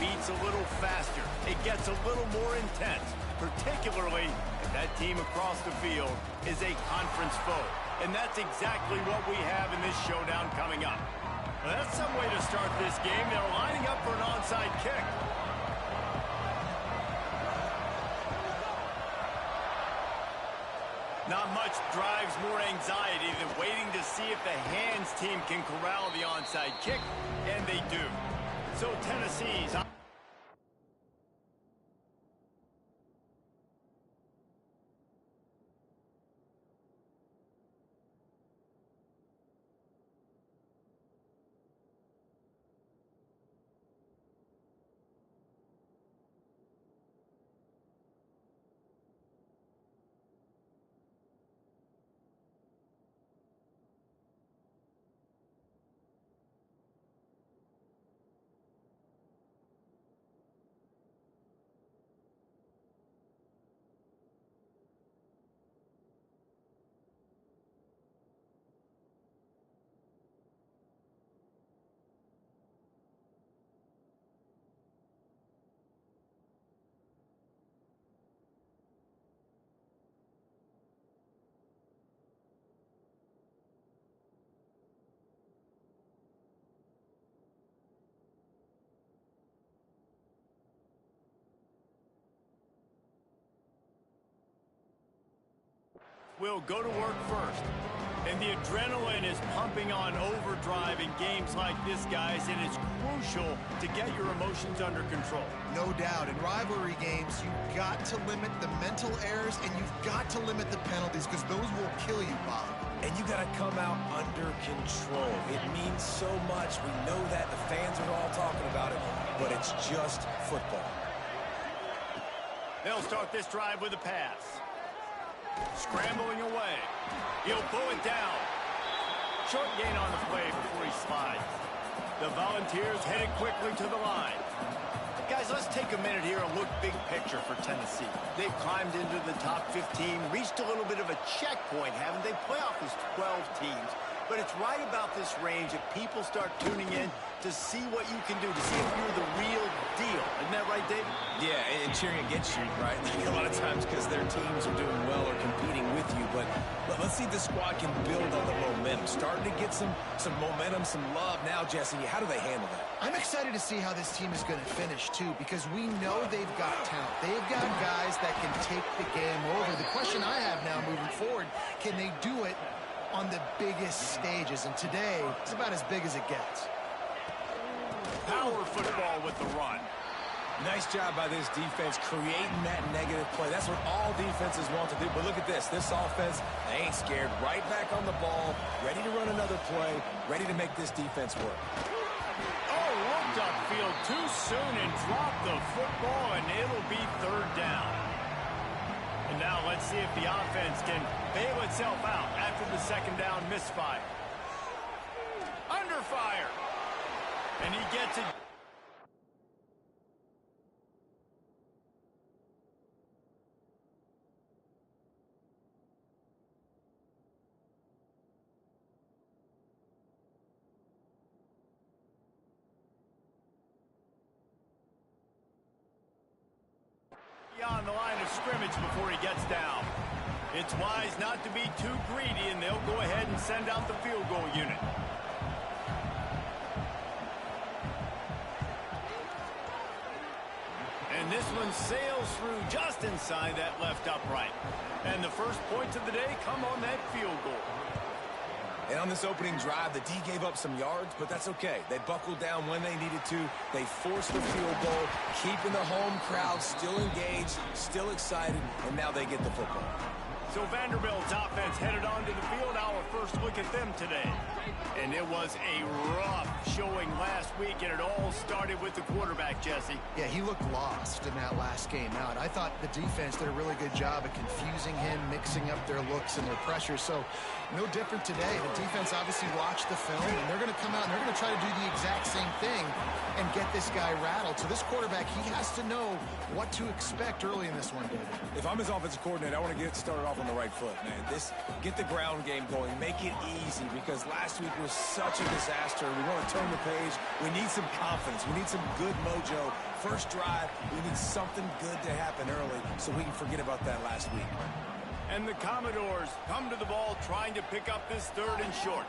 beats a little faster. It gets a little more intense, particularly if that team across the field is a conference foe. And that's exactly what we have in this showdown coming up. Well, that's some way to start this game. They're lining up for an onside kick. Not much drives more anxiety than waiting to see if the hands team can corral the onside kick, and they do. So Tennessee's... will go to work first. And the adrenaline is pumping on overdrive in games like this, guys, and it's crucial to get your emotions under control. No doubt. In rivalry games, you've got to limit the mental errors, and you've got to limit the penalties, because those will kill you, Bob. And you got to come out under control. It means so much. We know that. The fans are all talking about it, but it's just football. They'll start this drive with a pass. Scrambling away. He'll pull it down. Short gain on the play before he slides. The Volunteers headed quickly to the line. Guys, let's take a minute here and look big picture for Tennessee. They've climbed into the top 15, reached a little bit of a checkpoint, haven't they? Playoff is 12 teams. But it's right about this range that people start tuning in to see what you can do, to see if you're the real deal. Isn't that right, David? Yeah, and cheering against you, right? A lot of times because their teams are doing well or competing with you. But let's see if the squad can build on the momentum. Starting to get some momentum, some love. Now, Jesse, how do they handle that? I'm excited to see how this team is going to finish, too, because we know they've got talent. They've got guys that can take the game over. The question I have now moving forward, can they do it on the biggest stages? And today, it's about as big as it gets. Power football with the run. Nice job by this defense creating that negative play. That's what all defenses want to do. But look at this. This offense, they ain't scared. Right back on the ball, ready to run another play, ready to make this defense work. Oh, looked upfield too soon and dropped the football, and it'll be third down. And now let's see if the offense can bail itself out after the second down misfire. Under fire. And he gets it. On the line of scrimmage before he gets down. It's wise not to be too greedy, and they'll go ahead and send out the field goal unit. And this one sails through just inside that left upright. And the first points of the day come on that field goal. And on this opening drive, the D gave up some yards, but that's okay. They buckled down when they needed to. They forced the field goal, keeping the home crowd still engaged, still excited, and now they get the football. So Vanderbilt's offense headed onto the field. Our first look at them today. And it was a rough showing last week, and it all started with the quarterback, Jesse. Yeah, he looked lost in that last game out. I thought the defense did a really good job of confusing him, mixing up their looks and their pressure. So no different today. The defense obviously watched the film, and they're going to come out and they're going to try to do the exact same thing and get this guy rattled. So this quarterback, he has to know what to expect early in this one, David. If I'm his offensive coordinator, I want to get started off on the right foot, man. Get the ground game going. Make it easy because last week was such a disaster. We want to turn the page. We need some confidence. We need some good mojo. First drive, we need something good to happen early so we can forget about that last week. And the Commodores come to the ball trying to pick up this 3rd and short.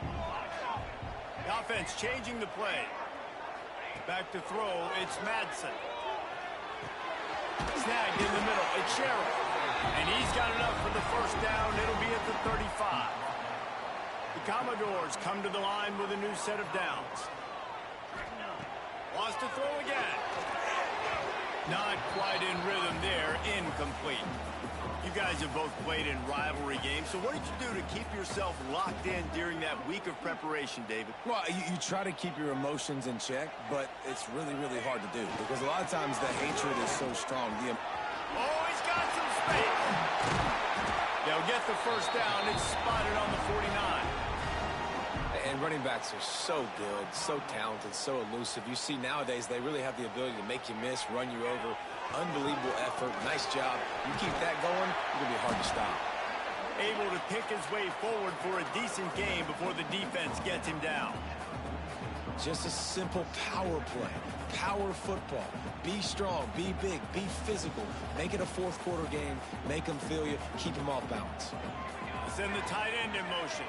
The offense changing the play. Back to throw, it's Madsen. Snagged in the middle, it's Sherrill. And he's got enough for the first down. It'll be at the 35. The Commodores come to the line with a new set of downs. Wants to throw again. Not quite in rhythm there, incomplete. You guys have both played in rivalry games, so what did you do to keep yourself locked in during that week of preparation, David? Well, you try to keep your emotions in check, but it's really, really hard to do because a lot of times the hatred is so strong. Oh, he's got some space. They'll get the first down. It's spotted on the 49. And running backs are so good, so talented, so elusive. You see nowadays they really have the ability to make you miss, run you over. Unbelievable effort. Nice job. You keep that going, it's going to be hard to stop. Able to pick his way forward for a decent game before the defense gets him down. Just a simple power play. Power football. Be strong. Be big. Be physical. Make it a fourth quarter game. Make them feel you. Keep them off balance. Send the tight end in motion.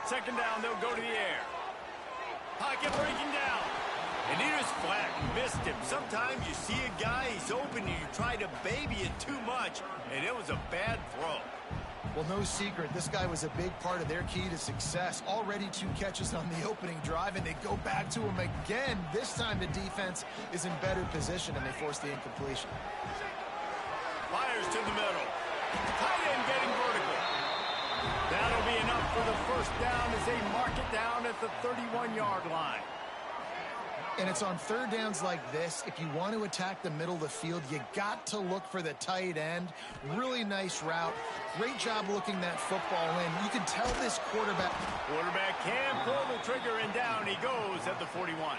Second down, they'll go to the air. Pocket breaking down. And he just flat missed him. Sometimes you see a guy, he's open, and you try to baby it too much, and it was a bad throw. Well, no secret, this guy was a big part of their key to success. Already 2 catches on the opening drive, and they go back to him again. This time the defense is in better position, and they force the incompletion. Fires to the middle. Tight end getting vertical. That'll be enough for the first down as they mark it down at the 31-yard line. And it's on 3rd downs like this. If you want to attack the middle of the field, you got to look for the tight end. Really nice route. Great job looking that football in. You can tell this quarterback Can pull the trigger, and down he goes at the 41.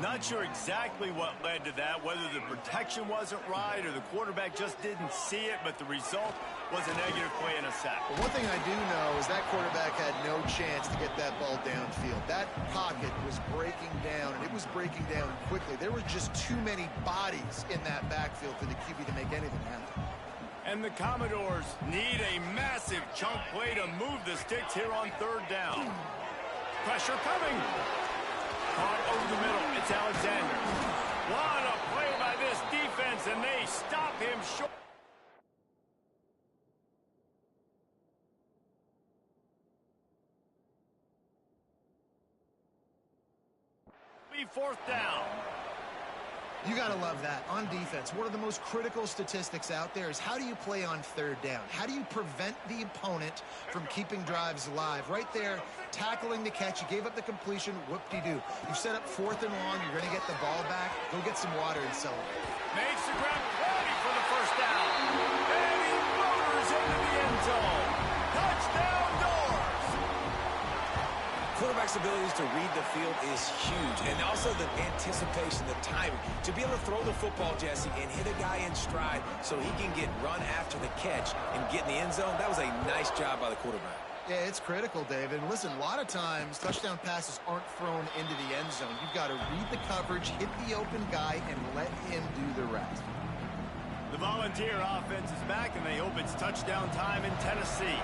Not sure exactly what led to that, whether the protection wasn't right or the quarterback just didn't see it, but the result was a negative play and a sack. But one thing I do know is that quarterback had no chance to get that ball downfield. That pocket was breaking down, and it was breaking down quickly. There were just too many bodies in that backfield for the QB to make anything happen. And the Commodores need a massive chunk play to move the sticks here on 3rd down. Pressure coming. Caught over the middle. It's Alexander. What a play by this defense, and they stop him short. Be 4th down. You got to love that. On defense, one of the most critical statistics out there is how do you play on 3rd down? How do you prevent the opponent from keeping drives alive? Right there, tackling the catch. You gave up the completion. Whoop-de-doo. You set up 4th and long. You're going to get the ball back. Go get some water and celebrate. Makes the grab ready for the first down. And he motors into the end zone. Touchdown, Doors. Quarterback's abilities to read the field is huge, and also the anticipation, the timing. To be able to throw the football, Jesse, and hit a guy in stride so he can get run after the catch and get in the end zone, that was a nice job by the quarterback. Yeah, it's critical, David. Listen, a lot of times touchdown passes aren't thrown into the end zone. You've got to read the coverage, hit the open guy, and let him do the rest. The Volunteer offense is back, and they hope it's touchdown time in Tennessee.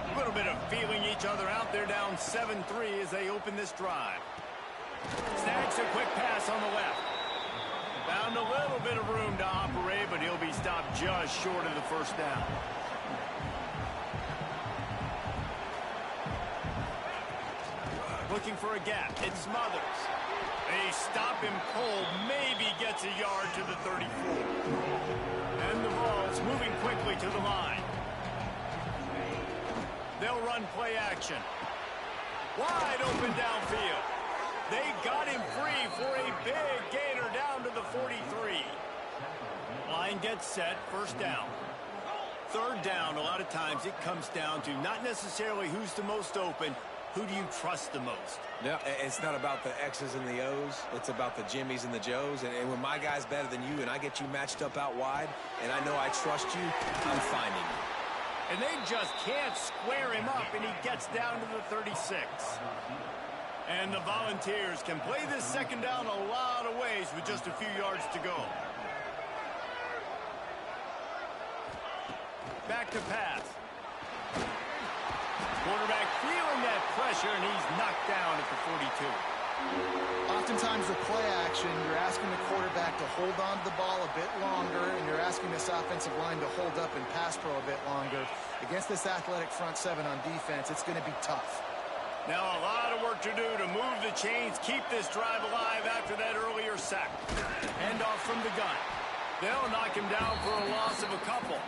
A little bit of feeling each other out there, down 7-3 as they open this drive. Snags a quick pass on the left. Found a little bit of room to operate, but he'll be stopped just short of the first down. Looking for a gap. It Smothers. They stop him cold. Maybe gets a yard to the 34. And the ball's moving quickly to the line. They'll run play action. Wide open downfield. They got him free for a big gainer down to the 43. Line gets set, first down. 3rd down, a lot of times it comes down to not necessarily who's the most open, who do you trust the most? No, it's not about the X's and the O's. It's about the Jimmys and the Joes. And when my guy's better than you and I get you matched up out wide and I know I trust you, I'm finding you. And they just can't square him up, and he gets down to the 36. And the Volunteers can play this second down a lot of ways with just a few yards to go. Back to pass. Quarterback feeling that pressure, and he's knocked down at the 42. Oftentimes with play action, you're asking the quarterback to hold on to the ball a bit longer, and you're asking this offensive line to hold up and pass pro a bit longer. Against this athletic front seven on defense, it's going to be tough. Now a lot of work to do to move the chains, keep this drive alive after that earlier sack. Hand off from the gun. They'll knock him down for a loss of a couple.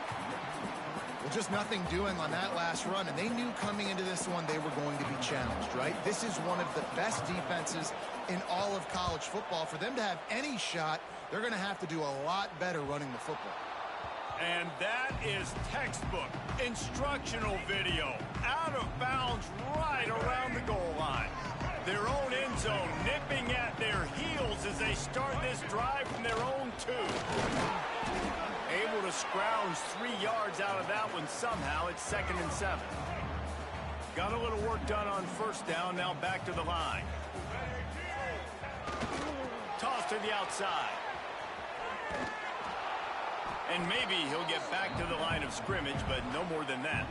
Well, just nothing doing on that last run, and they knew coming into this one they were going to be challenged, right? This is one of the best defenses in all of college football. For them to have any shot, they're going to have to do a lot better running the football. And that is textbook instructional video. Out of bounds right around the goal line. Their own end zone nipping at their heels as they start this drive from their own 2. Able to scrounge 3 yards out of that one somehow. It's 2nd and 7. Got a little work done on first down. Now back to the line. Toss to the outside. And maybe he'll get back to the line of scrimmage, but no more than that.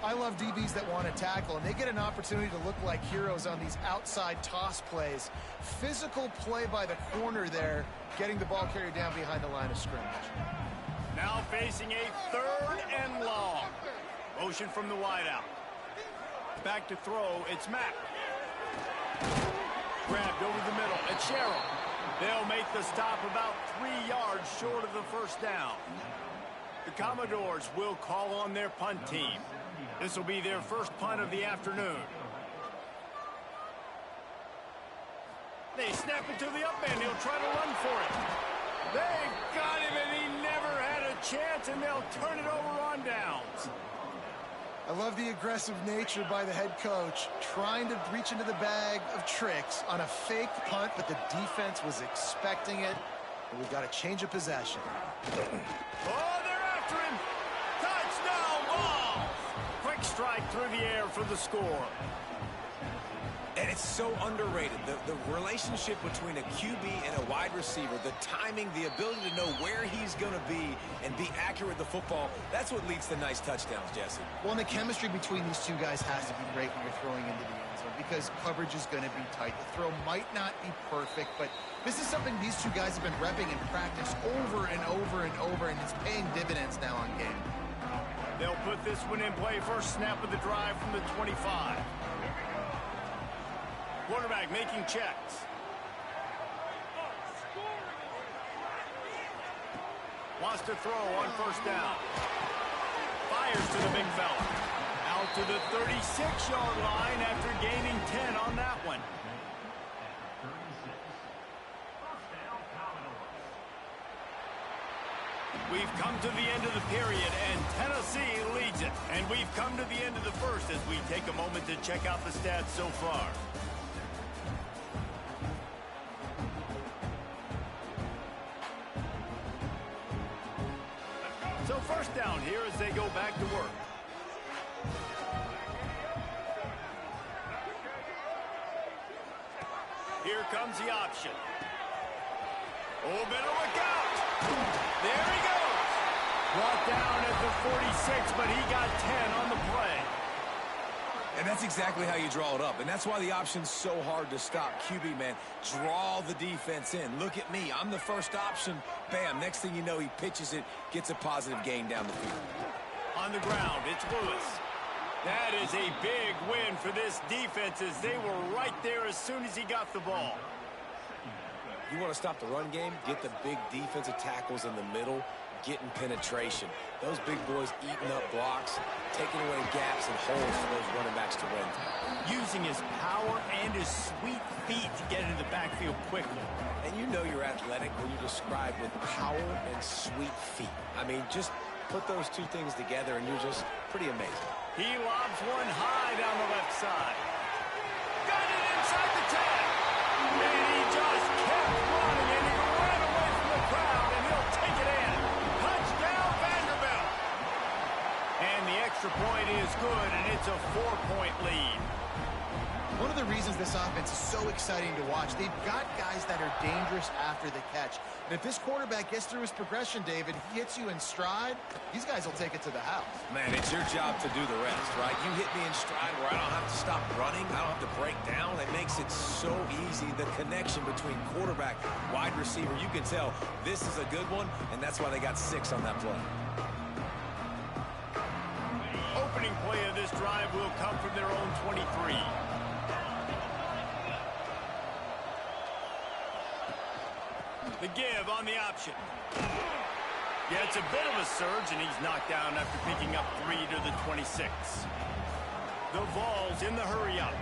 I love DBs that want to tackle, and they get an opportunity to look like heroes on these outside toss plays. Physical play by the corner there, getting the ball carried down behind the line of scrimmage. Now facing a 3rd and long. Motion from the wideout. Back to throw, it's Mack. Grabbed over the middle, it's Sherrill. They'll make the stop about 3 yards short of the first down. The Commodores will call on their punt team. This will be their first punt of the afternoon. They snap it to the up end. He'll try to run for it. They've got him, and he never had a chance, and they'll turn it over on downs. I love the aggressive nature by the head coach, trying to reach into the bag of tricks on a fake punt, but the defense was expecting it, and we've got a change of possession. Oh, they're after him. Touchdown ball. Quick strike through the air for the score. And it's so underrated. The relationship between a QB and a wide receiver, the timing, the ability to know where he's going to be and be accurate with the football, that's what leads to nice touchdowns, Jesse. Well, and the chemistry between these two guys has to be great when you're throwing into the end zone because coverage is going to be tight. The throw might not be perfect, but this is something these two guys have been repping in practice over and over and over, and it's paying dividends now on game. They'll put this one in play. First snap of the drive from the 25. Quarterback making checks. Wants to throw on first down. Fires to the big fella. Out to the 36-yard line after gaining 10 on that one. We've come to the end of the period, and Tennessee leads it. And we've come to the end of the first as we take a moment to check out the stats so far. So first down here as they go back to work. Here comes the option. Oh, better look out. There he goes. Brought down at the 46, but he got 10 on the play. And that's exactly how you draw it up. And that's why the option's so hard to stop. QB, man, draw the defense in. Look at me. I'm the first option. Bam. Next thing you know, he pitches it, gets a positive gain down the field. On the ground, it's Lewis. That is a big win for this defense as they were right there as soon as he got the ball. You want to stop the run game? Get the big defensive tackles in the middle, getting penetration. Those big boys eating up blocks, taking away gaps and holes for those running backs to run through. Using his power and his sweet feet to get into the backfield quickly. And you know you're athletic when you're described with power and sweet feet. I mean, just put those two things together and you're just pretty amazing. He lobs one high down the left side. One of the reasons this offense is so exciting to watch, they've got guys that are dangerous after the catch. And if this quarterback gets through his progression, David, he hits you in stride, these guys will take it to the house. Man, it's your job to do the rest, right? You hit me in stride where I don't have to stop running. I don't have to break down. It makes it so easy. The connection between quarterback, wide receiver, you can tell this is a good one, and that's why they got 6 on that play. Opening play of this drive will come from their own 23. The give on the option. Yeah, it's a bit of a surge, and he's knocked down after picking up 3 to the 26. The Vols in the hurry-up.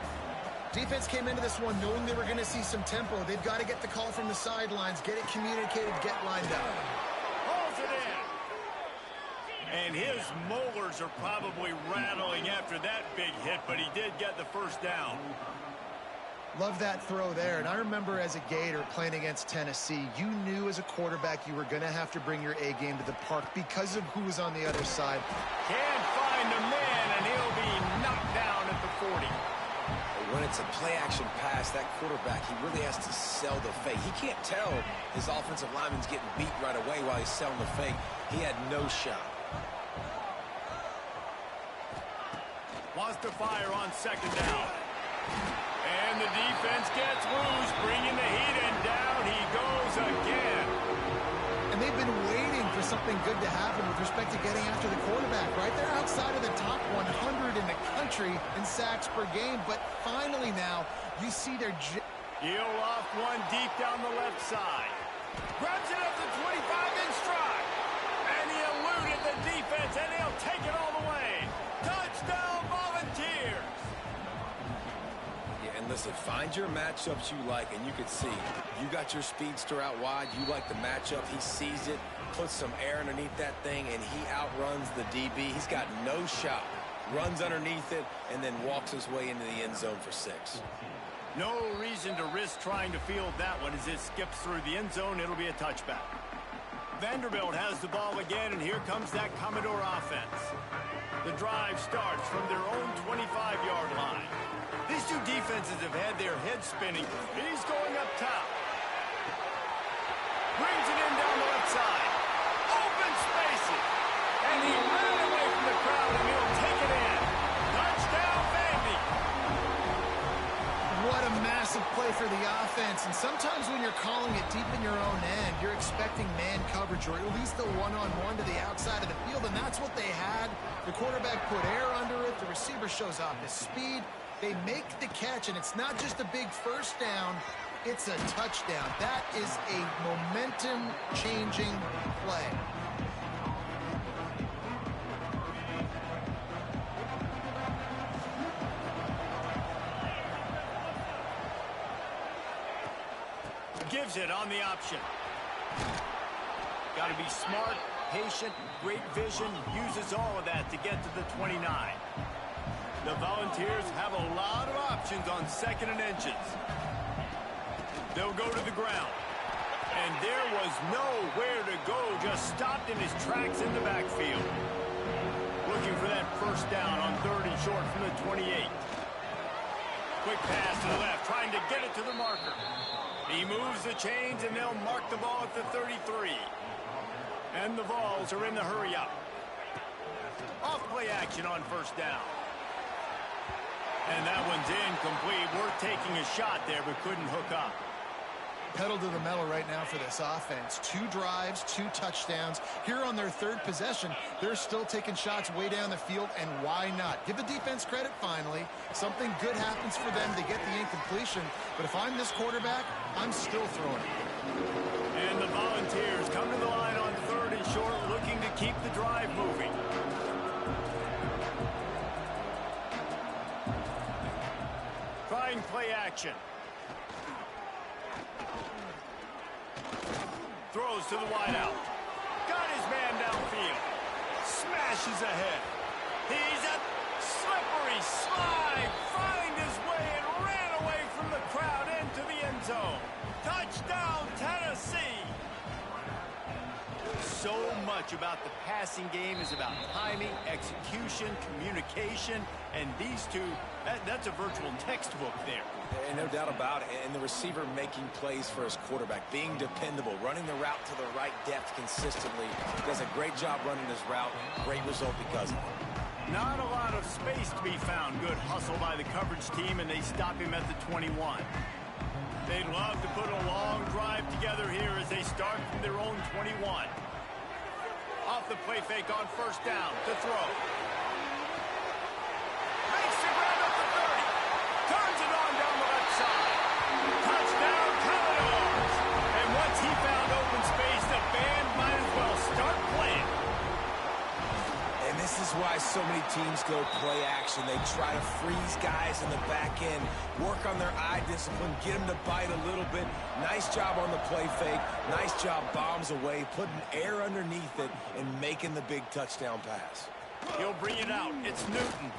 Defense came into this one knowing they were going to see some tempo. They've got to get the call from the sidelines, get it communicated, get lined up. Hauls it in. And his molars are probably rattling after that big hit, but he did get the first down. Love that throw there. And I remember as a Gator playing against Tennessee, you knew as a quarterback you were going to have to bring your A game to the park because of who was on the other side. Can't find a man, and he'll be knocked down at the 40. When it's a play-action pass, that quarterback, he really has to sell the fake. He can't tell his offensive lineman's getting beat right away while he's selling the fake. He had no shot. Wants to fire on second down. And the defense gets loose, bringing the heat, and down he goes again. And they've been waiting for something good to happen with respect to getting after the quarterback, right? They're outside of the top 100 in the country in sacks per game, but finally now you see their... He'll off one deep down the left side. Grabs it up to 25 in stride. And he eluded the defense, and he'll take it all the way. Touchdown, Volunteers! And listen, find your matchups you like, and you can see you got your speedster out wide. You like the matchup. He sees it, puts some air underneath that thing, and he outruns the DB. He's got no shot. Runs underneath it, and then walks his way into the end zone for 6. No reason to risk trying to field that one as it skips through the end zone. It'll be a touchback. Vanderbilt has the ball again, and here comes that Commodore offense. The drive starts from their own 25-yard line. These two defenses have had their heads spinning. He's going up top. Brings it in down the left side. Open spaces. And he ran away from the crowd, and he'll take it in. Touchdown, Vandy. What a massive play for the offense. And sometimes when you're calling it deep in your own end, you're expecting man coverage or at least the one-on-one to the outside of the field, and that's what they had. The quarterback put air under it. The receiver shows off his speed. They make the catch, and it's not just a big first down, it's a touchdown. That is a momentum-changing play. Gives it on the option. Got to be smart, patient, great vision, uses all of that to get to the 29. The Volunteers have a lot of options on 2nd and inches. They'll go to the ground. And there was nowhere to go, just stopped in his tracks in the backfield. Looking for that first down on 3rd and short from the 28. Quick pass to the left, trying to get it to the marker. He moves the chains, and they'll mark the ball at the 33. And the Vols are in the hurry-up. Off-play action on first down. And that one's incomplete. Worth taking a shot there, but couldn't hook up. Pedal to the metal right now for this offense. 2 drives, 2 touchdowns. Here on their 3rd possession, they're still taking shots way down the field, and why not? Give the defense credit finally. Something good happens for them. They get the incompletion. But if I'm this quarterback, I'm still throwing it. And the Volunteers come to the line on 3rd and short, looking to keep the drive moving. Trying play action. Throws to the wideout. Got his man downfield. Smashes ahead. He's a slippery slide. Find his way and ran away from the crowd into the end zone. Touchdown, Tennessee. so much about the passing game is about timing, execution, communication, and these two, that's a virtual textbook there. And no doubt about it. And the receiver making plays for his quarterback, being dependable, running the route to the right depth consistently. Does a great job running his route. Great result because of it. Not a lot of space to be found. Good hustle by the coverage team, and they stop him at the 21. They'd love to put a long drive together here as they start from their own 21. Off the play fake on first down to throw. Makes the grab at the 30. Turns it on down the left side. Touchdown, Commodores. And once he found open space, the band might as well start playing. And this is why so many teams go play action. They try to freeze guys in the back end, work on their eye discipline, get them to bite a little bit. Nice job on the play fake. Nice job bombs away, putting air underneath it, and making the big touchdown pass. He'll bring it out. It's Newton.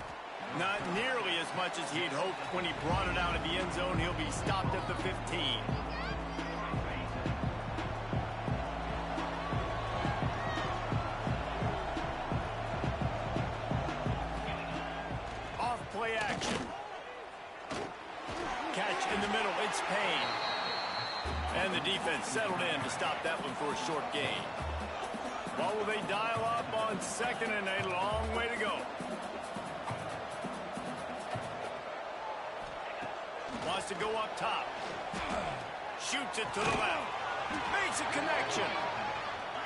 Not nearly as much as he'd hoped when he brought it out of the end zone. He'll be stopped at the 15. Off play action. Catch in the middle. It's Payne. And the defense settled in to stop that one for a short gain. What will they dial up on second and a long way to go? Wants to go up top. Shoots it to the left. Makes a connection.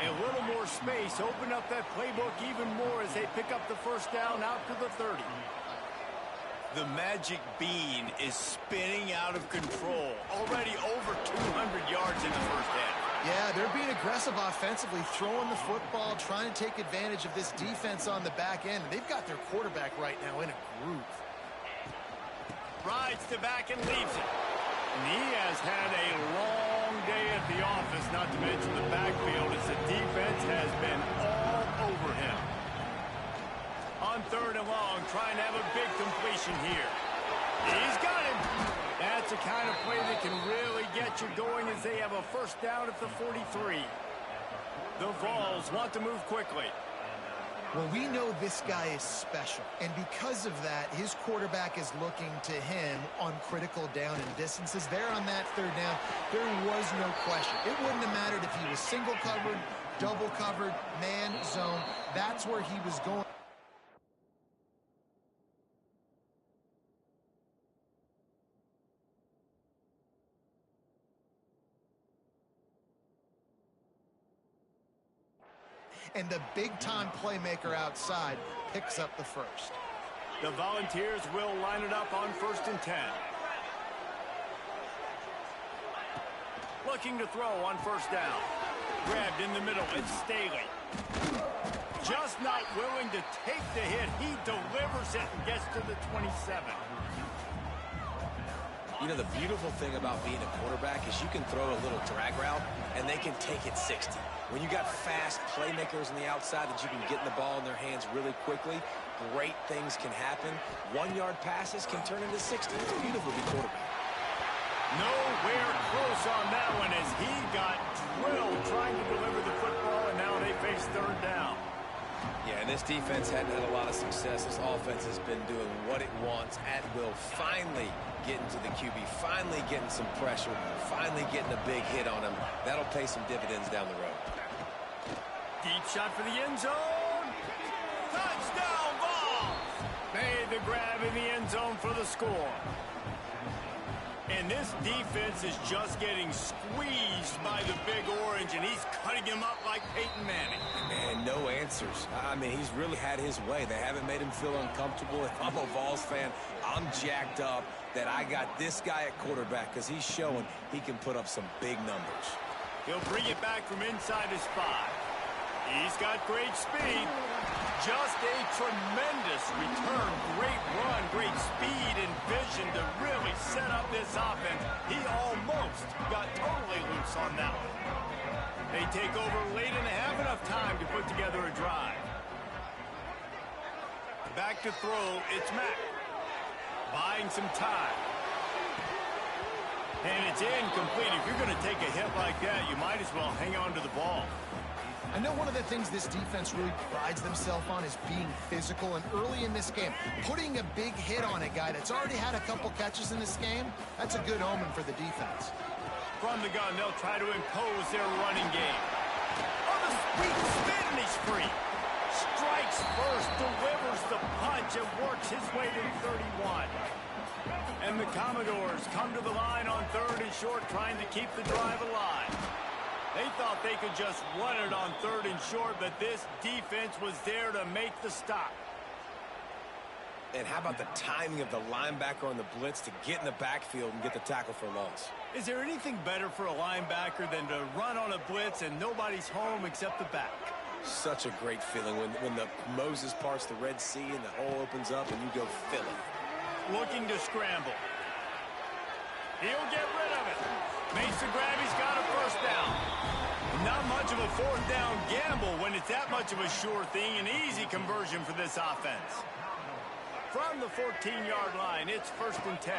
A little more space. Open up that playbook even more as they pick up the first down out to the 30. The magic bean is spinning out of control. Already over 200 yards in the first half. Yeah, they're being aggressive offensively, throwing the football, trying to take advantage of this defense on the back end. They've got their quarterback right now in a groove. Rides the back and leaves it. And he has had a long day at the office, not to mention the backfield, as the defense has been all over him. On third and long, trying to have a big completion here. He's got him. That's the kind of play that can really get you going as they have a first down at the 43. The Vols want to move quickly. Well, we know this guy is special, and because of that, his quarterback is looking to him on critical down and distances. There on that third down, there was no question. It wouldn't have mattered if he was single covered, double covered, man, zone. That's where he was going. And the big-time playmaker outside picks up the first. The Volunteers will line it up on first and 10. Looking to throw on first down. Grabbed in the middle. It's Staley. Just not willing to take the hit. He delivers it and gets to the 27. You know, the beautiful thing about being a quarterback is you can throw a little drag route, and they can take it 60. When you got fast playmakers on the outside that you can get the ball in their hands really quickly, great things can happen. 1-yard passes can turn into 60. It's beautiful to be quarterback. Nowhere close on that one as he got drilled trying to deliver the football, and now they face third down. Yeah, and this defense hadn't had a lot of success. This offense has been doing what it wants at will. Finally getting to the QB, finally getting some pressure, finally getting a big hit on him. That'll pay some dividends down the road. Deep shot for the end zone. Touchdown, Vols! Made the grab in the end zone for the score. And this defense is just getting squeezed by the Big Orange, and he's cutting him up like Peyton Manning. Man, no answers. I mean, he's really had his way. They haven't made him feel uncomfortable. If I'm a Vols fan, I'm jacked up that I got this guy at quarterback because he's showing he can put up some big numbers. He'll bring it back from inside his 5. He's got great speed. Just a tremendous return. Great run, great speed and vision to really set up this offense. He almost got totally loose on that one. They take over late and have enough time to put together a drive. Back to throw, it's Mack. Buying some time. And it's incomplete. If you're going to take a hit like that, you might as well hang on to the ball. I know one of the things this defense really prides themselves on is being physical, and early in this game, putting a big hit on a guy that's already had a couple catches in this game, that's a good omen for the defense. From the gun, they'll try to impose their running game. On the sweet spin, and he's free. Strikes first, delivers the punch, and works his way to the 31. And the Commodores come to the line on 3rd and short, trying to keep the drive alive. They thought they could just run it on 3rd and short, but this defense was there to make the stop. And how about the timing of the linebacker on the blitz to get in the backfield and get the tackle for loss? Is there anything better for a linebacker than to run on a blitz and nobody's home except the back? Such a great feeling when the Moses parts the Red Sea and the hole opens up and you go fill it. Looking to scramble. He'll get rid of it. Makes the grab. He's got a first down. Not much of a 4th down gamble when it's that much of a sure thing. An easy conversion for this offense. From the 14-yard line, it's 1st and 10.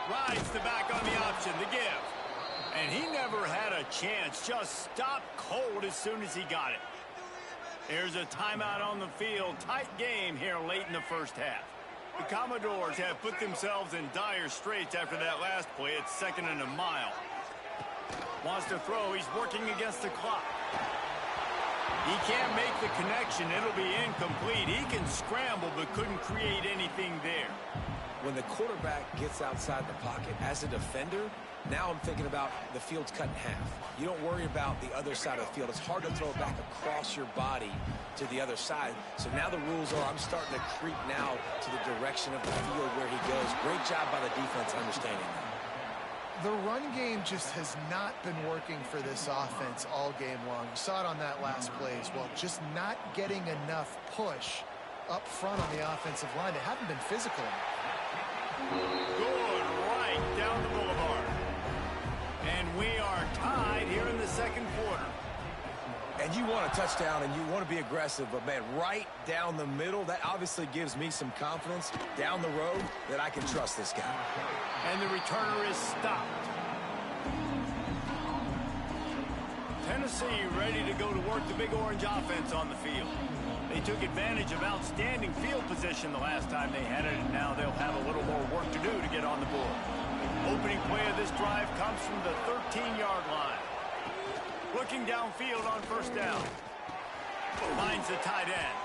Rides the back on the option, the give. And he never had a chance. Just stopped cold as soon as he got it. Here's a timeout on the field. Tight game here late in the first half. The Commodores have put themselves in dire straits after that last play. It's 2nd and a mile. Wants to throw. He's working against the clock. He can't make the connection. It'll be incomplete. He can scramble but couldn't create anything there. When the quarterback gets outside the pocket as a defender, now I'm thinking about the field's cut in half. You don't worry about the other side of the field. It's hard to throw it back across your body to the other side. So now the rules are I'm starting to creep now to the direction of the field where he goes. Great job by the defense understanding that. The run game just has not been working for this offense all game long. You saw it on that last play as well. Just not getting enough push up front on the offensive line. They haven't been physical enough. Good right down the boulevard. And we are tied here in the 2nd quarter. And you want a touchdown and you want to be aggressive, but man, right down the middle, that obviously gives me some confidence down the road that I can trust this guy. And the returner is stopped. Tennessee ready to go to work the Big Orange offense on the field. They took advantage of outstanding field position the last time they had it, and now they'll have a little more work to do to get on the board. Opening play of this drive comes from the 13-yard line. Looking downfield on 1st down. Finds the tight end.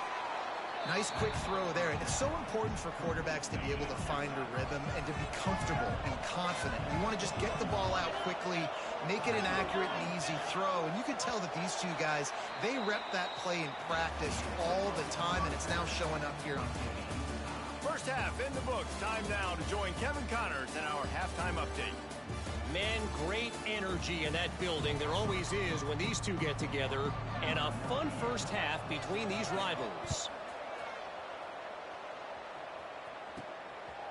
Nice quick throw there. And it's so important for quarterbacks to be able to find a rhythm and to be comfortable and confident. You want to just get the ball out quickly, make it an accurate and easy throw. And you can tell that these two guys, they rep that play in practice all the time, and it's now showing up here on TV. First half in the books. Time now to join Kevin Connors in our halftime update. Man, great energy in that building. There always is when these two get together. And a fun first half between these rivals.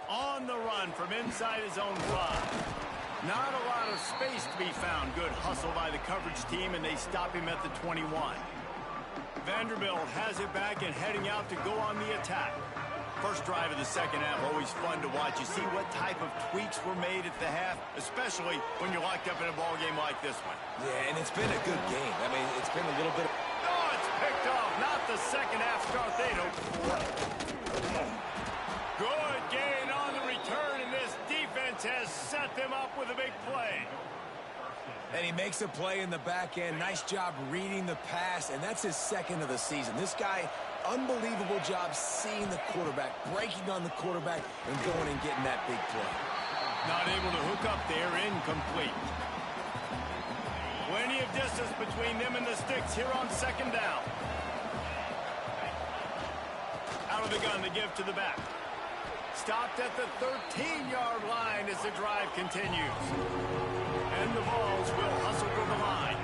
On the run from inside his own 5. Not a lot of space to be found. Good hustle by the coverage team, and they stop him at the 21. Vanderbilt has it back and heading out to go on the attack. First drive of the 2nd half, always fun to watch. You see what type of tweaks were made at the half, especially when you're locked up in a ball game like this one. Yeah, and it's been a good game. I mean, it's been a little bit. Oh, it's picked off. Not the 2nd half start they'd hoped for. Good gain on the return, and this defense has set them up with a big play. And he makes a play in the back end. Nice job reading the pass, and that's his 2nd of the season. This guy, unbelievable job seeing the quarterback, breaking on the quarterback, and going and getting that big play. Not able to hook up there, incomplete. Plenty of distance between them and the sticks here on 2nd down. Out of the gun, the give to the back. Stopped at the 13-yard line as the drive continues. And the Vols will hustle for the line.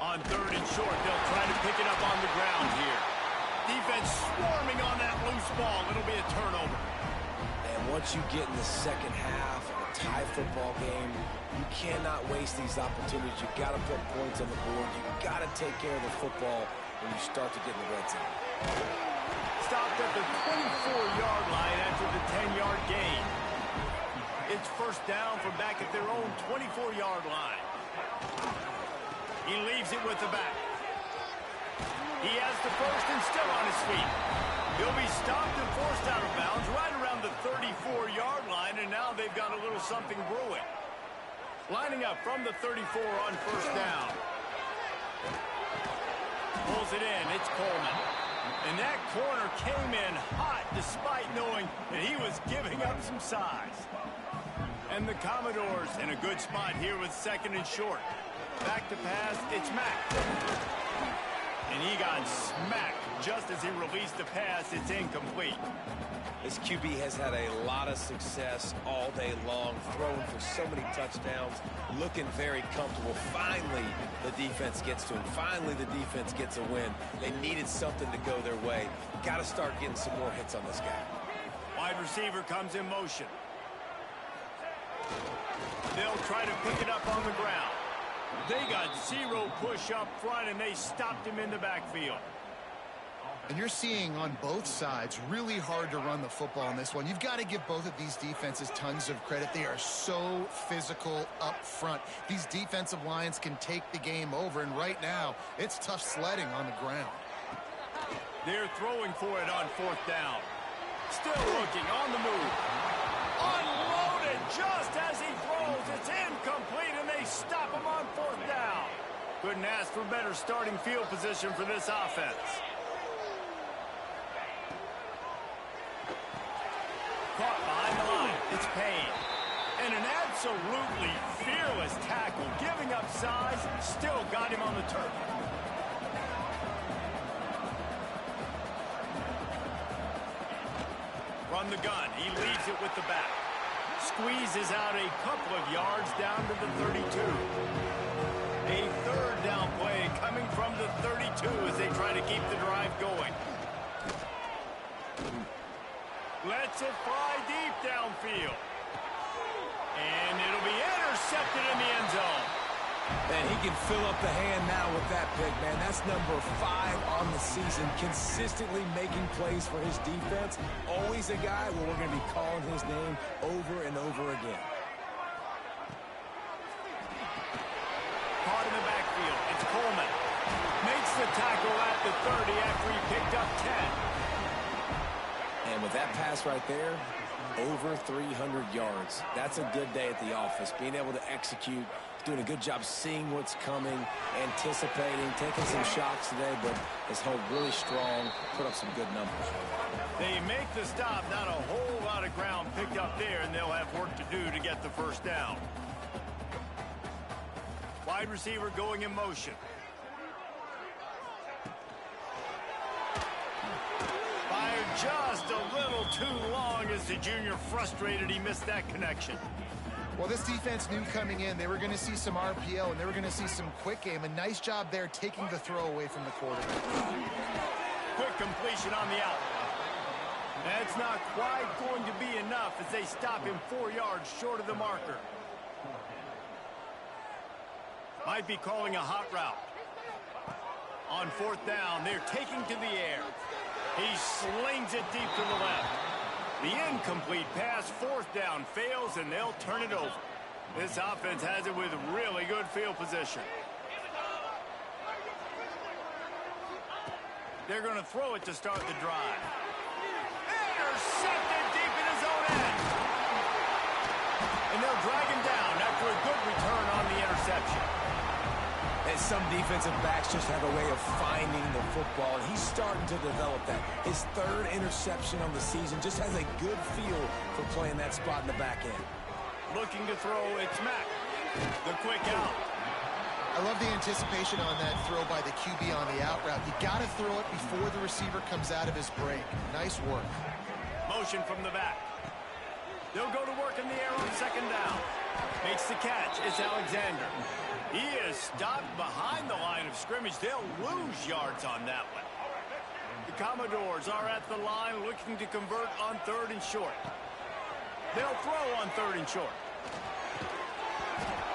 On 3rd and short, they'll try to pick it up on the ground here. Defense swarming on that loose ball. It'll be a turnover. And once you get in the 2nd half of a tie football game, you cannot waste these opportunities. You've got to put points on the board. You've got to take care of the football when you start to get in the red zone. Stopped at the 24-yard line after the 10-yard gain. It's first down from back at their own 24-yard line. He leaves it with the back. He has the first and still on his feet. He'll be stopped and forced out of bounds right around the 34-yard line, and now they've got a little something brewing. Lining up from the 34 on first down. Pulls it in. It's Coleman. And that corner came in hot despite knowing that he was giving up some size. And the Commodores in a good spot here with second and short. Back to pass. It's Mack. And he got smacked just as he released the pass. It's incomplete. This QB has had a lot of success all day long, throwing for so many touchdowns, looking very comfortable. Finally, the defense gets to him. Finally, the defense gets a win. They needed something to go their way. Got to start getting some more hits on this guy. Wide receiver comes in motion. They'll try to pick it up on the ground. They got zero push up front, and they stopped him in the backfield. And you're seeing on both sides really hard to run the football in this one. You've got to give both of these defenses tons of credit. They are so physical up front. These defensive lines can take the game over, and right now it's tough sledding on the ground. They're throwing for it on fourth down. Still looking on the move. Unloaded just as he throws. It's incomplete, and they stop him on fourth down. Couldn't ask for better starting field position for this offense. Caught behind the line. It's Payne. And an absolutely fearless tackle, giving up size, still got him on the turf. Run the gun. He leaves it with the back. Squeezes out a couple of yards down to the 32. A third down play coming from the 32 as they try to keep the drive going. Lets it fly deep downfield. And it'll be intercepted in the end zone. And he can fill up the hand now with that pick, man. That's number 5 on the season, consistently making plays for his defense. Always a guy where we're going to be calling his name over and over again. Caught in the backfield. It's Coleman. Makes the tackle at the 30 after he picked up 10. And with that pass right there, over 300 yards. That's a good day at the office. Being able to execute, doing a good job seeing what's coming, anticipating, taking some shots today, but has held really strong, put up some good numbers. They make the stop. Not a whole lot of ground picked up there, and they'll have work to do to get the first down. Wide receiver going in motion. Fired just a little too long as the junior frustrated he missed that connection. Well, this defense knew coming in they were going to see some RPO and they were going to see some quick game. A nice job there taking the throw away from the quarterback. Quick completion on the out. That's not quite going to be enough as they stop him 4 yards short of the marker. Might be calling a hot route. On fourth down, they're taking to the air. He slings it deep to the left. The incomplete pass, fourth down, fails, and they'll turn it over. This offense has it with really good field position. They're going to throw it to start the drive. Intercepted deep in his own end. And they'll drag him down after a good return on the interception. And some defensive backs just have a way of finding the football, and he's starting to develop that. His third interception on the season, just has a good feel for playing that spot in the back end. Looking to throw, it's Mack. The quick out. I love the anticipation on that throw by the QB on the out route. You got to throw it before the receiver comes out of his break. Nice work. Motion from the back. They'll go to work in the air on second down. Makes the catch. It's Alexander. He is stopped behind the line of scrimmage. They'll lose yards on that one. The Commodores are at the line looking to convert on third and short. They'll throw on third and short.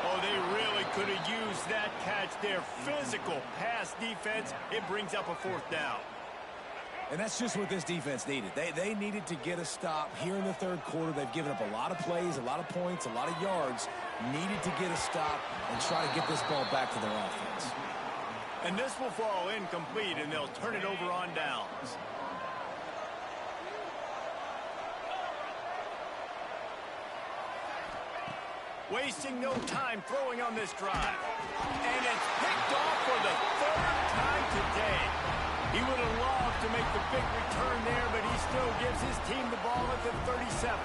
Oh, they really could have used that catch there. Physical pass defense. It brings up a fourth down. And that's just what this defense needed. They needed to get a stop here in the third quarter. They've given up a lot of plays, a lot of points, a lot of yards. Needed to get a stop and try to get this ball back to their offense. And this will fall incomplete, and they'll turn it over on downs. Wasting no time throwing on this drive. And it's picked off for the third time today. He would have loved to make the big return there, but he still gives his team the ball at the 37.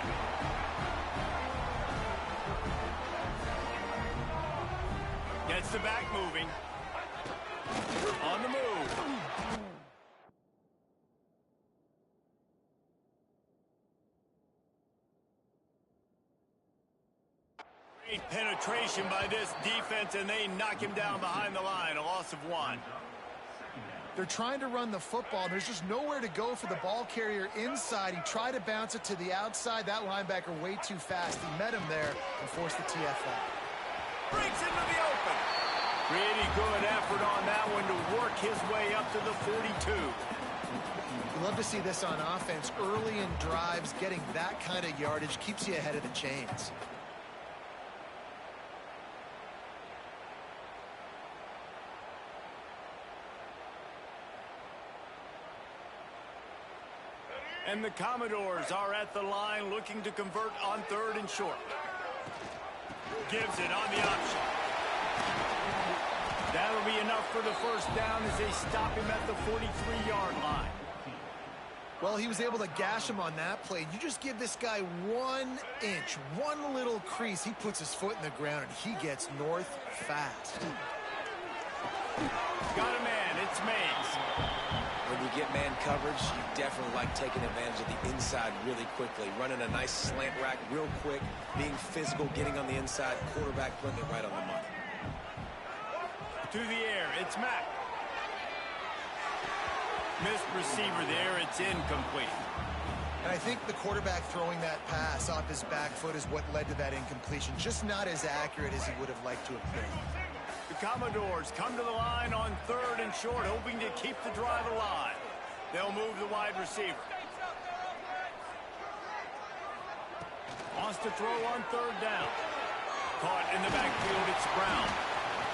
Gets the back moving. On the move. Great penetration by this defense, and they knock him down behind the line. A loss of 1. They're trying to run the football. There's just nowhere to go for the ball carrier inside. He tried to bounce it to the outside. That linebacker way too fast. He met him there and forced the TFL. Breaks into the open. Pretty good effort on that one to work his way up to the 42. You love to see this on offense. Early in drives, getting that kind of yardage keeps you ahead of the chains. And the Commodores are at the line looking to convert on 3rd and short. Gives it on the option. That'll be enough for the first down as they stop him at the 43-yard line. Well, he was able to gash him on that play. You just give this guy 1 inch, one little crease. He puts his foot in the ground, and he gets north fast. Got a man. It's Mays. When you get man coverage, you definitely like taking advantage of the inside really quickly. Running a nice slant rack real quick, being physical, getting on the inside, quarterback putting it right on the money. To the air, it's Mack. Missed receiver there, it's incomplete. And I think the quarterback throwing that pass off his back foot is what led to that incompletion. Just not as accurate as he would have liked to have been. The Commodores come to the line on 3rd and short, hoping to keep the drive alive. They'll move the wide receiver. Wants to throw on 3rd down. Caught in the backfield, it's Brown.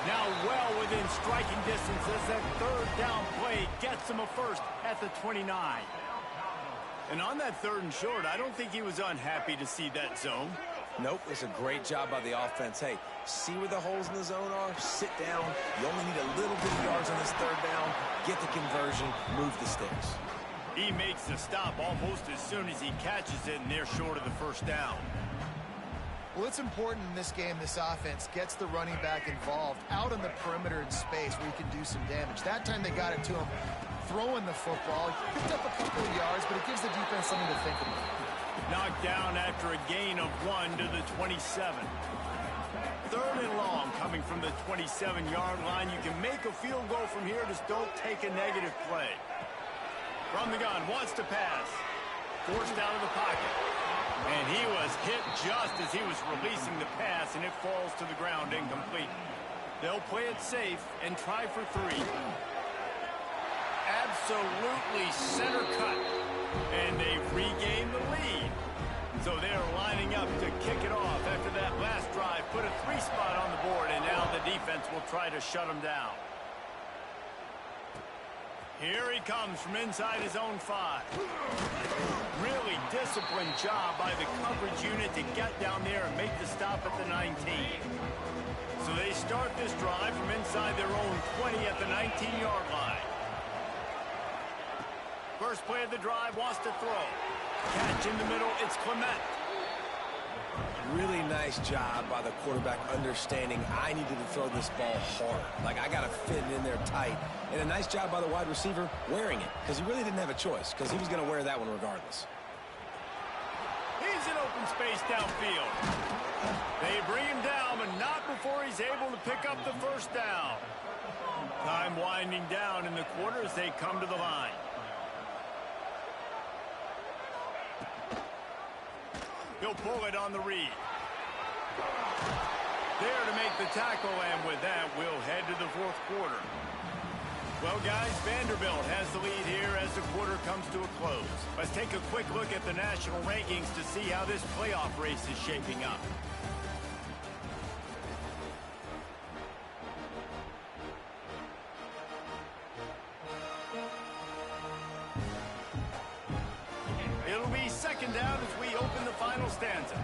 Now well within striking distance as that 3rd down play gets him a first at the 29. And on that 3rd and short, I don't think he was unhappy to see that zone. Nope, it's a great job by the offense. Hey, see where the holes in the zone are, sit down. You only need a little bit of yards on this 3rd down, get the conversion, move the sticks. He makes the stop almost as soon as he catches it, and they're short of the first down. Well, it's important in this game this offense gets the running back involved out on the perimeter in space where he can do some damage. That time they got it to him throwing the football. He picked up a couple of yards, but it gives the defense something to think about. Knocked down after a gain of 1 to the 27. 3rd and long coming from the 27-yard line. You can make a field goal from here, just don't take a negative play. From the gun, wants to pass. Forced out of the pocket. And he was hit just as he was releasing the pass, and it falls to the ground incomplete. They'll play it safe and try for 3. Absolutely center cut. And they've regained the lead. So they're lining up to kick it off after that last drive. Put a 3 spot on the board, and now the defense will try to shut them down. Here he comes from inside his own 5. Really disciplined job by the coverage unit to get down there and make the stop at the 19. So they start this drive from inside their own 20 at the 19-yard line. First play of the drive, wants to throw. Catch in the middle, it's Clement. Really nice job by the quarterback understanding I needed to throw this ball hard. Like, I got to fit it in there tight. And a nice job by the wide receiver wearing it, because he really didn't have a choice, because he was going to wear that one regardless. He's in open space downfield. They bring him down, but not before he's able to pick up the first down. Time winding down in the quarter as they come to the line. He'll pull it on the read. There to make the tackle, and with that, we'll head to the 4th quarter. Well, guys, Vanderbilt has the lead here as the quarter comes to a close. Let's take a quick look at the national rankings to see how this playoff race is shaping up. It'll be second down as we open the final stanza.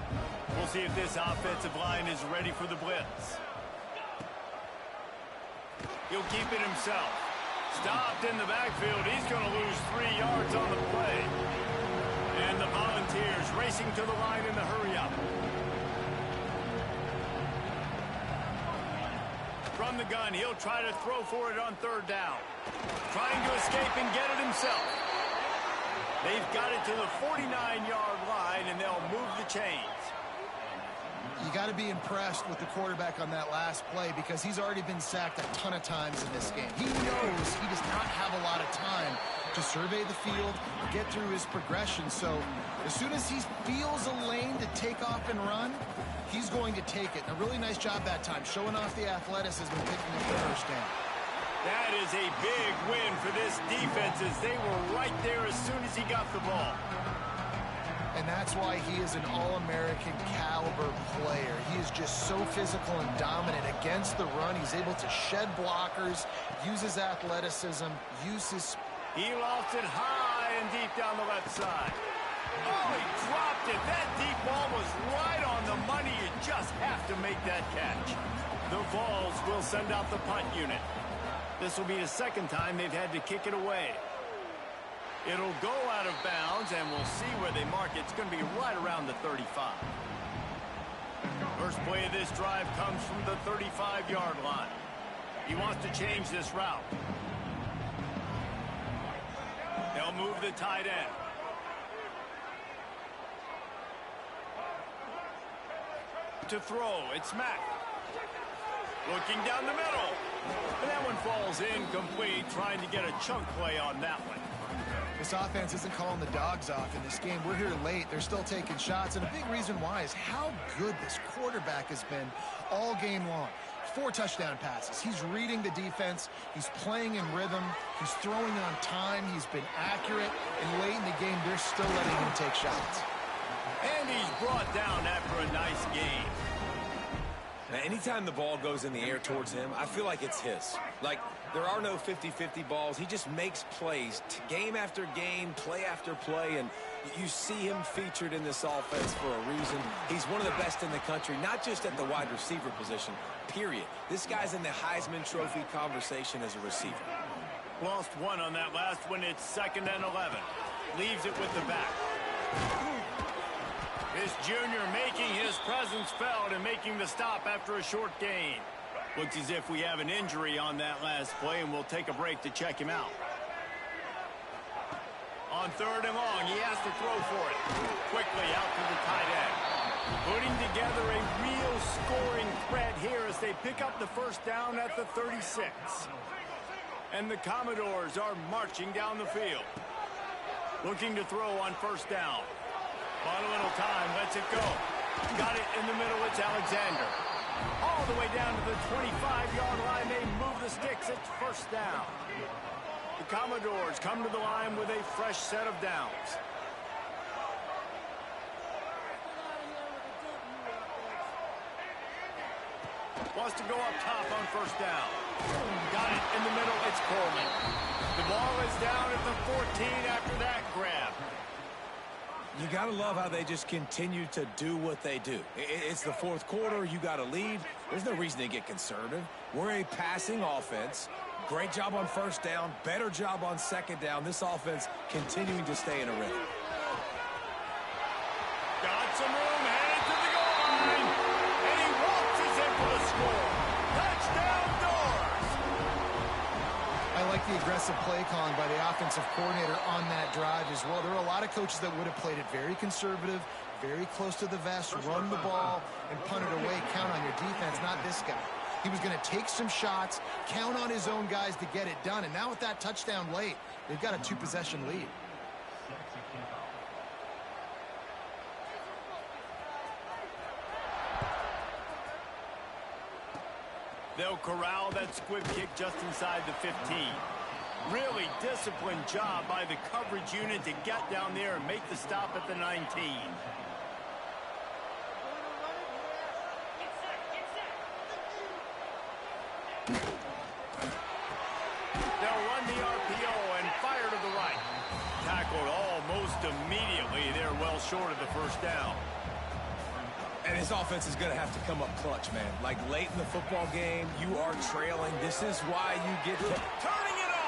We'll see if this offensive line is ready for the blitz. He'll keep it himself. Stopped in the backfield. He's going to lose 3 yards on the play. And the Volunteers racing to the line in the hurry-up. From the gun, he'll try to throw for it on third down. Trying to escape and get it himself. They've got it to the 49-yard line, and they'll move the chains. You got to be impressed with the quarterback on that last play because he's already been sacked a ton of times in this game. He knows he does not have a lot of time to survey the field, get through his progression. So as soon as he feels a lane to take off and run, he's going to take it. And a really nice job that time, showing off the athleticism and picking up the first down. That is a big win for this defense as they were right there as soon as he got the ball. And that's why he is an All-American caliber player. He is just so physical and dominant against the run. He's able to shed blockers, use his athleticism, use his... He lost it high and deep down the left side. Oh, he dropped it. That deep ball was right on the money. You just have to make that catch. The Vols will send out the punt unit. This will be the second time they've had to kick it away. It'll go out of bounds, and we'll see where they mark it. It's going to be right around the 35. First play of this drive comes from the 35-yard line. He wants to change this route. They'll move the tight end. To throw, it's Mack. Looking down the middle. And that one falls incomplete, trying to get a chunk play on that one. This offense isn't calling the dogs off in this game. We're here late. They're still taking shots. And a big reason why is how good this quarterback has been all game long. 4 touchdown passes. He's reading the defense. He's playing in rhythm. He's throwing on time. He's been accurate. And late in the game, they're still letting him take shots. And he's brought down after a nice game. Now, anytime the ball goes in the air towards him, I feel like it's his. Like, there are no 50-50 balls. He just makes plays, game after game, play after play, and you see him featured in this offense for a reason. He's one of the best in the country, not just at the wide receiver position, period. This guy's in the Heisman Trophy conversation as a receiver. Lost one on that last one. It's 2nd and 11. Leaves it with the back. This junior making his presence felt and making the stop after a short gain. Looks as if we have an injury on that last play, and we'll take a break to check him out. On 3rd and long, he has to throw for it. Quickly out to the tight end. Putting together a real scoring threat here as they pick up the first down at the 36. And the Commodores are marching down the field. Looking to throw on 1st down. On a little time, lets it go. Got it in the middle, it's Alexander. All the way down to the 25-yard line, they move the sticks, it's 1st down. The Commodores come to the line with a fresh set of downs. Wants to go up top on 1st down. Got it in the middle, it's Coleman. The ball is down at the 14 after that grab. You got to love how they just continue to do what they do. It's the 4th quarter. You got a lead. There's no reason to get conservative. We're a passing offense. Great job on 1st down. Better job on 2nd down. This offense continuing to stay in a rhythm. Got some room, headed to the goal line. And he waltzes in for the score. Touchdown, Doors! I like the aggressive play calling by the offensive coordinator on that drive as well. There are a lot of coaches that would have played it very conservative, very close to the vest, run the ball, and punt it away. Count on your defense, not this guy. He was going to take some shots, count on his own guys to get it done. And now with that touchdown late, they've got a 2-possession lead. They'll corral that squib kick just inside the 15. Really disciplined job by the coverage unit to get down there and make the stop at the 19. They'll run the RPO and fire to the right. Tackled almost immediately. They're well short of the first down. And his offense is going to have to come up clutch, man. Like late in the football game, you are trailing. This is why you get turning it on.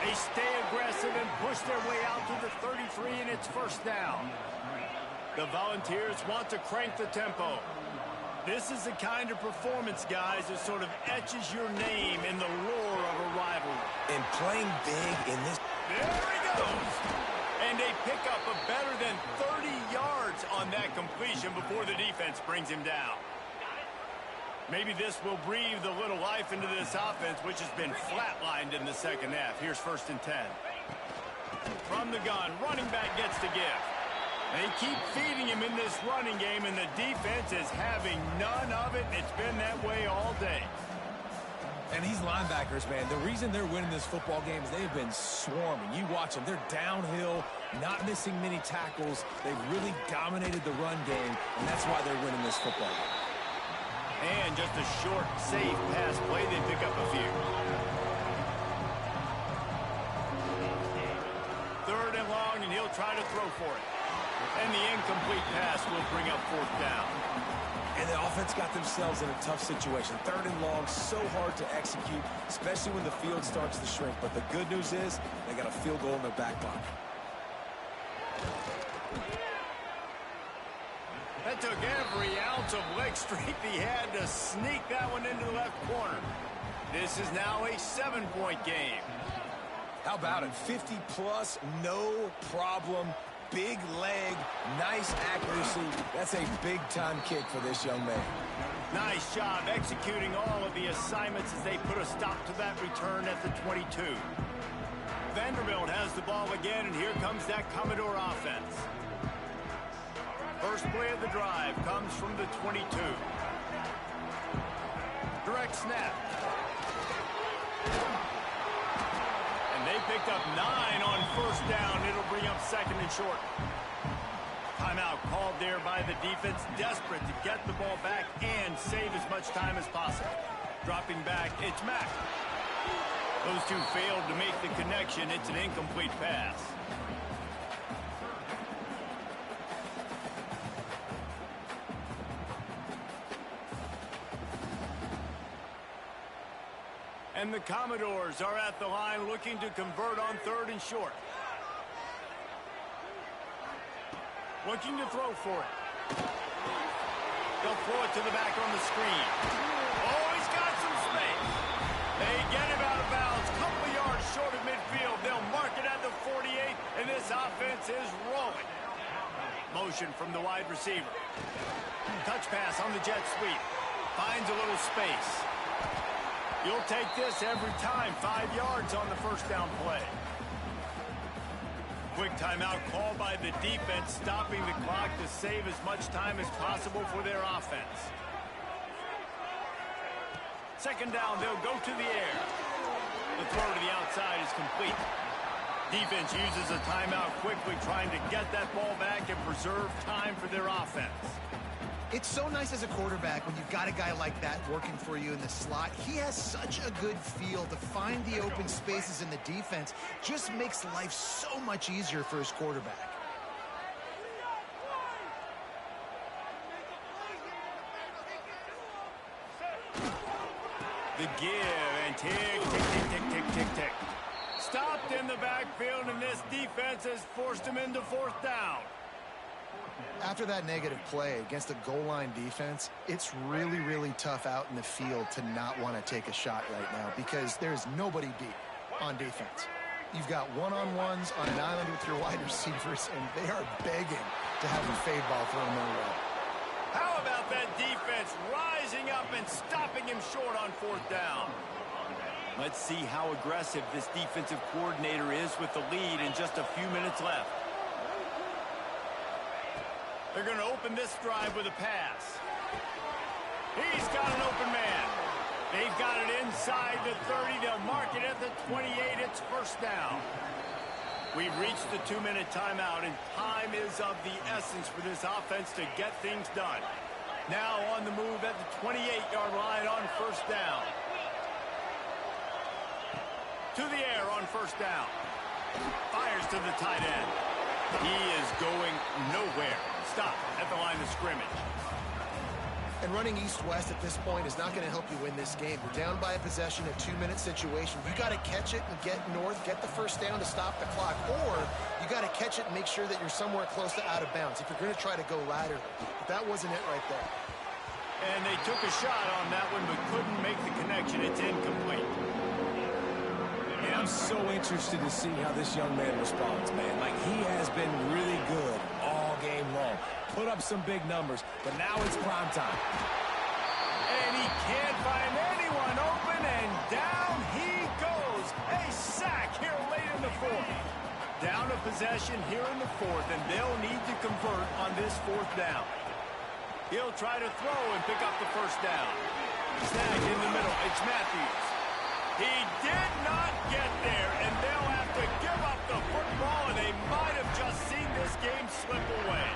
They stay aggressive and push their way out to the 33, and it's first down. The Volunteers want to crank the tempo. This is the kind of performance, guys, that sort of etches your name in the lore of a rivalry. And playing big in this. There he goes. And they pick up a better than 30 yards on that completion before the defense brings him down. Maybe this will breathe a little life into this offense, which has been flatlined in the second half. Here's 1st and 10. From the gun, running back gets to give. They keep feeding him in this running game, and the defense is having none of it. It's been that way all day. And these linebackers, man, the reason they're winning this football game is they've been swarming. You watch them. They're downhill, not missing many tackles. They've really dominated the run game, and that's why they're winning this football game. And just a short, safe pass play. They pick up a few. 3rd and long, and he'll try to throw for it. And the incomplete pass will bring up 4th down. And the offense got themselves in a tough situation. 3rd and long, so hard to execute, especially when the field starts to shrink. But the good news is they got a field goal in their back pocket. That took every ounce of leg strength he had to sneak that one into the left corner. This is now a 7-point game. How about it? 50-plus, no problem. Big leg, nice accuracy. That's a big-time kick for this young man. Nice job executing all of the assignments as they put a stop to that return at the 22. Vanderbilt has the ball again, and here comes that Commodore offense. First play of the drive comes from the 22. Direct snap. They picked up 9 on 1st down. It'll bring up 2nd and short. Timeout called there by the defense, desperate to get the ball back and save as much time as possible. Dropping back, it's Mack. Those two failed to make the connection. It's an incomplete pass. And the Commodores are at the line looking to convert on 3rd and short. Looking to throw for it. They'll throw it to the back on the screen. Oh, he's got some space. They get him out of bounds. Couple yards short of midfield. They'll mark it at the 48, and this offense is rolling. Motion from the wide receiver. Touch pass on the jet sweep. Finds a little space. You'll take this every time. 5 yards on the 1st down play. Quick timeout called by the defense, stopping the clock to save as much time as possible for their offense. 2nd down, they'll go to the air. The throw to the outside is complete. Defense uses a timeout quickly, trying to get that ball back and preserve time for their offense. It's so nice as a quarterback when you've got a guy like that working for you in the slot. He has such a good feel to find the open spaces in the defense. Just makes life so much easier for his quarterback. The give and tick, tick, tick, tick, tick, tick, tick. Stopped in the backfield, and this defense has forced him into 4th down. After that negative play against a goal line defense, it's really, really tough out in the field to not want to take a shot right now because there's nobody beat on defense. You've got one-on-ones on an island with your wide receivers, and they are begging to have a fade ball thrown their way. How about that defense rising up and stopping him short on 4th down? Let's see how aggressive this defensive coordinator is with the lead and just a few minutes left. They're going to open this drive with a pass. He's got an open man. They've got it inside the 30. They'll mark it at the 28. It's first down. We've reached the 2-minute timeout, and time is of the essence for this offense to get things done. Now on the move at the 28-yard line on first down. To the air on first down. Fires to the tight end. He is going nowhere. Stop at the line of scrimmage. And running east-west at this point is not going to help you win this game. You're down by a possession, a 2-minute situation. You got to catch it and get north, get the first down to stop the clock, or you got to catch it and make sure that you're somewhere close to out of bounds if you're going to try to go laterally. But that wasn't it right there. And they took a shot on that one, but couldn't make the connection. It's incomplete. And I'm so interested to see how this young man responds, man. Like, he has been really good all game long. Put up some big numbers, but now it's prime time. And he can't find anyone open, and down he goes. A sack here late in the fourth. Down a possession here in the fourth, and they'll need to convert on this fourth down. He'll try to throw and pick up the first down. Snagged in the middle. It's Matthews. He did not get there, and they'll have to give up the football, and they might have just seen this game slip away.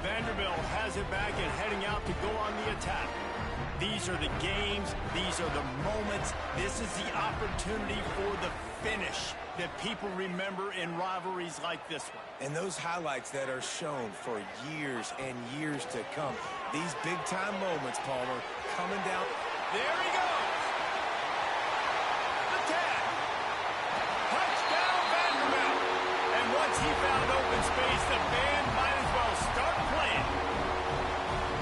Vanderbilt has it back and heading out to go on the attack. These are the games. These are the moments. This is the opportunity for the finish that people remember in rivalries like this one. And those highlights that are shown for years and years to come. These big-time moments, Palmer, coming down. There he goes. The tag. Touchdown, Vanderbilt. And once he found open space, the band might as well start playing.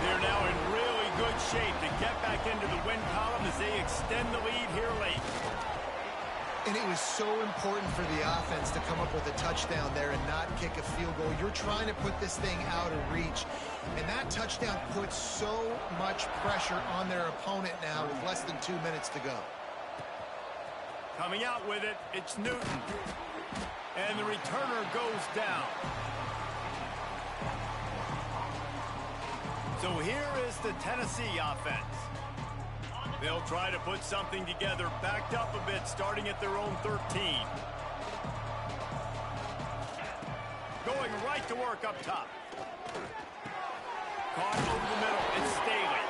They're now in really good shape to get back into the win column as they extend the lead here late. And it was so important for the offense to come up with a touchdown there and not kick a field goal. You're trying to put this thing out of reach. And that touchdown puts so much pressure on their opponent now with less than 2 minutes to go. Coming out with it, it's Newton. And the returner goes down. So here is the Tennessee offense. They'll try to put something together, backed up a bit, starting at their own 13. Going right to work up top. Caught over the middle, it's Staley.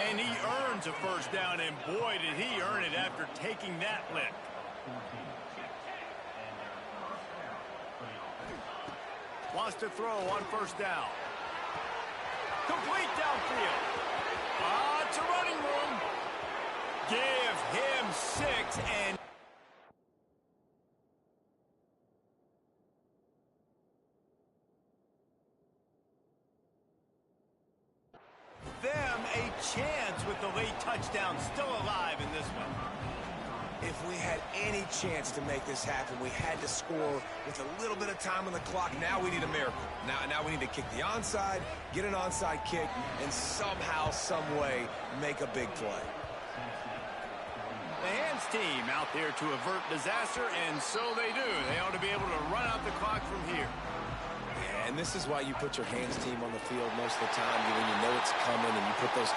And he earns a first down, and boy, did he earn it after taking that lick. Wants to throw on first down. Complete downfield. It's a running room. Give him 6 and them a chance with the late touchdown still alive in this one. If we had any chance to make this happen, we had to score with a little bit of time on the clock. Now we need a miracle. Now we need to kick the onside, get an onside kick, and somehow, some way, make a big play. The hands team out there to avert disaster, and so they do. They ought to be able to run out the clock from here. And this is why you put your hands team on the field most of the time, when you know it's coming and you put those